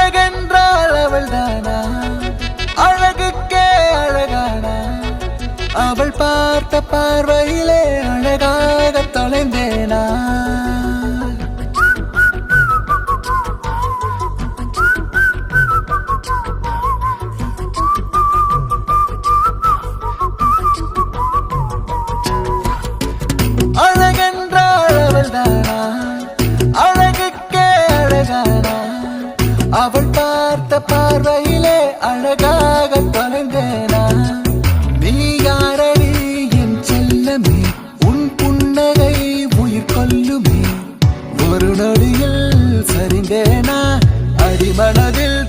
அழகென்றால் அவள் தானா, அழகுக்கே அழகானா, அவள் பார்த்த பார்வையிலே அழகாக தொலைந்தேனா. அழகென்றால் அவள் தானா, அழகுக்கே அழகானா, அவள் பார்த்த பார்வையிலே அழகாக தொலைந்தேனா. நீ யாரடி என் செல்லமே, உன் புன்னகை உயிர் கொல்லுமே. ஒரு நொடியில் சரிந்தேனா, அடிமனதில்